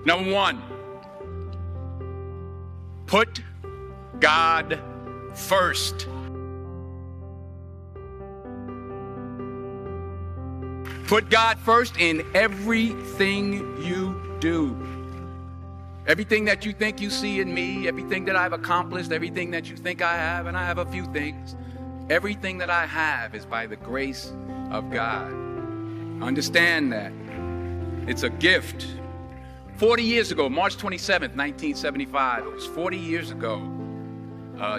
Number one, put God first. Put God first in everything you do. Everything that you think you see in me, everything that I've accomplished, everything that you think I have, and I have a few things, everything that I have is by the grace of God. Understand that. It's a gift. 40 years ago, March 27th, 1975, it was 40 years ago,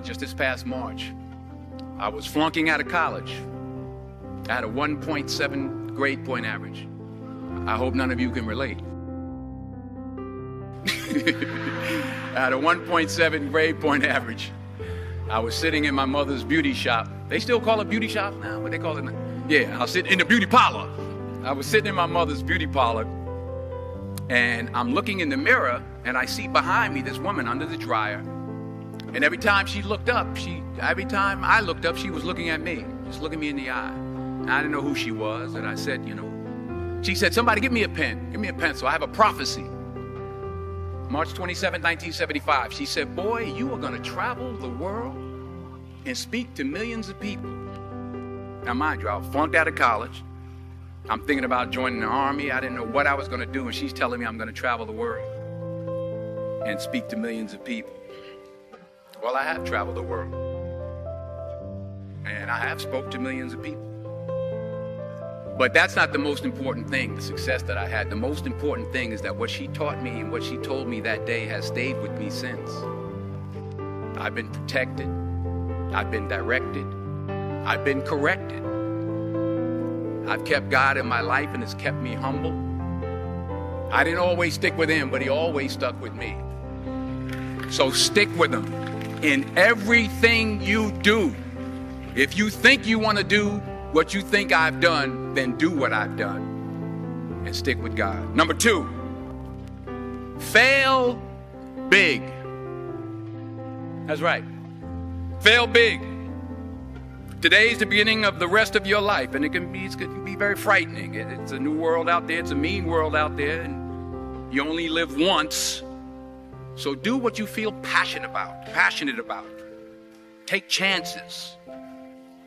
just this past March, I was flunking out of college. I had a 1.7 grade point average. I hope none of you can relate. I had a 1.7 grade point average. I was sitting in my mother's beauty shop. They still call it beauty shop now? What they call it now? Yeah, I was sitting in the beauty parlor. I was sitting in my mother's beauty parlor, and I'm looking in the mirror, and I see behind me this woman under the dryer. And every time she looked up, every time I looked up, she was looking at me, just looking me in the eye. And I didn't know who she was, and I said, she said, somebody give me a pen, give me a pencil. I have a prophecy. March 27, 1975, she said, boy, you are going to travel the world and speak to millions of people. Now, mind you, I flunked out of college. I'm thinking about joining the army. I didn't know what I was going to do, and she's telling me I'm going to travel the world and speak to millions of people. Well, I have traveled the world, and I have spoke to millions of people. But that's not the most important thing, the success that I had. The most important thing is that what she taught me and what she told me that day has stayed with me since. I've been protected. I've been directed. I've been corrected. I've kept God in my life, and it's kept me humble. I didn't always stick with him, but he always stuck with me. So stick with him in everything you do. If you think you want to do what you think I've done, then do what I've done and stick with God. Number two, fail big. That's right. Fail big. Today is the beginning of the rest of your life, and it can be very frightening. It's a new world out there. It's a mean world out there, and you only live once. So do what you feel passionate about. Take chances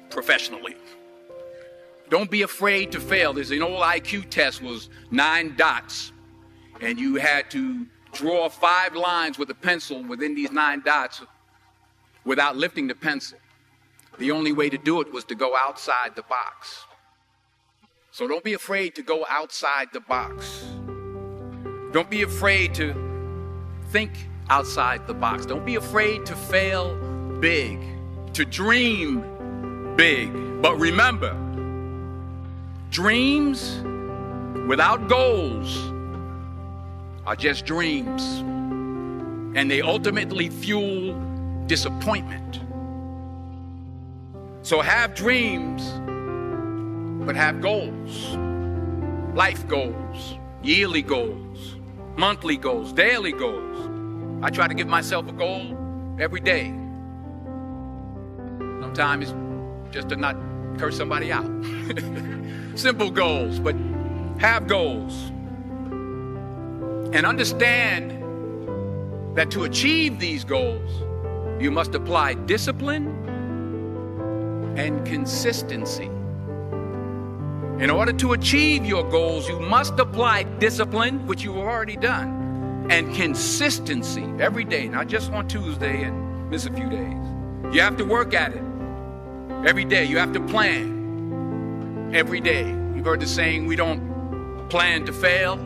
professionally. Don't be afraid to fail. There's an old IQ test, was 9 dots, and you had to draw 5 lines with a pencil within these 9 dots without lifting the pencil. The only way to do it was to go outside the box. So don't be afraid to go outside the box. Don't be afraid to think outside the box. Don't be afraid to fail big, to dream big. But remember, dreams without goals are just dreams, and they ultimately fuel disappointment. So have dreams, but have goals. Life goals, yearly goals, monthly goals, daily goals. I try to give myself a goal every day. Sometimes it's just to not curse somebody out. Simple goals, but have goals. And understand that to achieve these goals, you must apply discipline and consistency. In order to achieve your goals, you must apply discipline, which you've already done, and consistency every day, not just on Tuesday and miss a few days. You have to work at it every day. You have to plan every day. You've heard the saying, we don't plan to fail,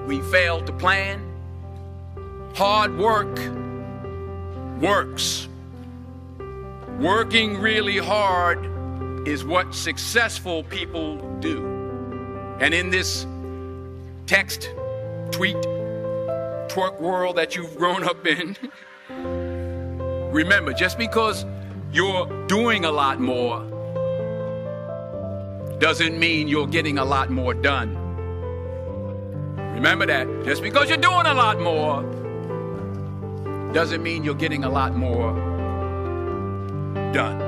we fail to plan. Hard work works. Working really hard is what successful people do. And in this text, tweet, twerk world that you've grown up in, remember, just because you're doing a lot more doesn't mean you're getting a lot more done. Remember that. Just because you're doing a lot more doesn't mean you're getting a lot more done.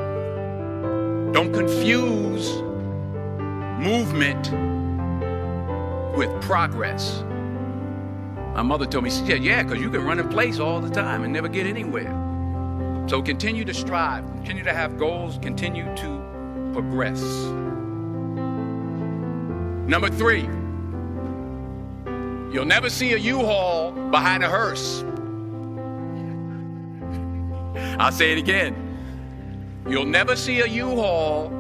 Don't confuse movement with progress. My mother told me, she said, yeah, because you can run in place all the time and never get anywhere. So continue to strive, continue to have goals, continue to progress. Number 3, you'll never see a U-Haul behind a hearse. I'll say it again. You'll never see a U-Haul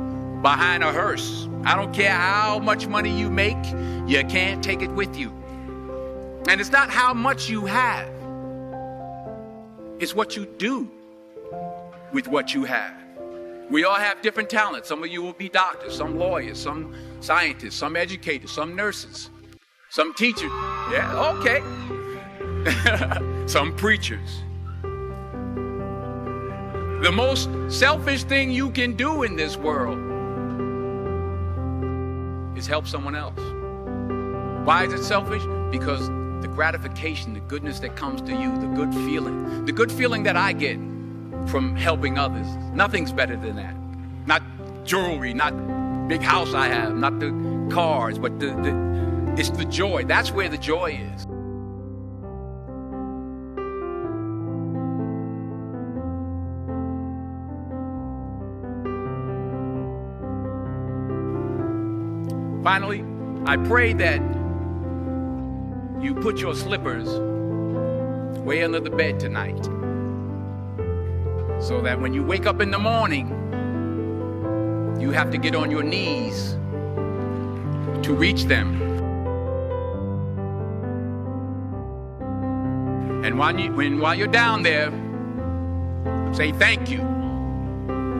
behind a hearse. I don't care how much money you make, you can't take it with you. And it's not how much you have. It's what you do with what you have. We all have different talents. Some of you will be doctors, some lawyers, some scientists, some educators, some nurses, some teachers. Yeah, okay. Some preachers. The most selfish thing you can do in this world is help someone else. Why is it selfish? Because the gratification, the goodness that comes to you, the good feeling that I get from helping others, nothing's better than that. Not jewelry, not big house I have, not the cars, but it's the joy. That's where the joy is. Finally, I pray that you put your slippers way under the bed tonight, so that when you wake up in the morning, you have to get on your knees to reach them. And while you're down there, say thank you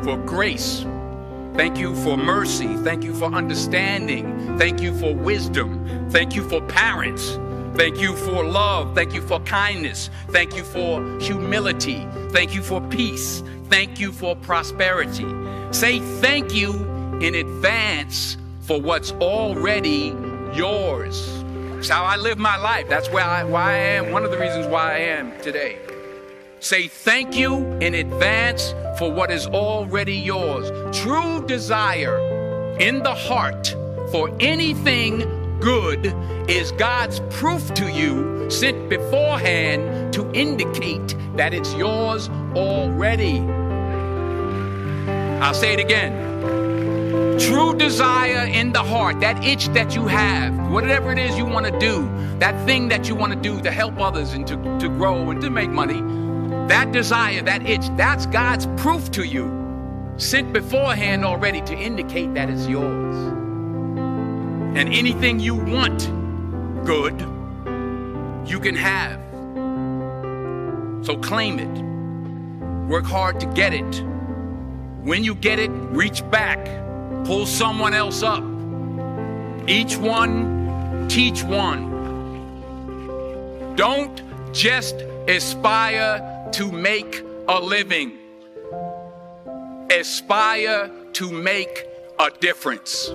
for grace. Thank you for mercy. Thank you for understanding. Thank you for wisdom. Thank you for parents. Thank you for love. Thank you for kindness. Thank you for humility. Thank you for peace. Thank you for prosperity. Say thank you in advance for what's already yours. That's how I live my life. That's why I am. One of the reasons why I am today. Say thank you in advance for what is already yours. True desire in the heart for anything good is God's proof to you, sent beforehand to indicate that it's yours already. I'll say it again. True desire in the heart, that itch that you have, whatever it is you want to do, that thing that you want to do to help others and to grow and to make money, that desire, that itch, that's God's proof to you, sent beforehand already to indicate that it's yours. And anything you want good, you can have. So claim it. Work hard to get it. When you get it, reach back. Pull someone else up. Each one, teach one. Don't just aspire to make a living. Aspire to make a difference.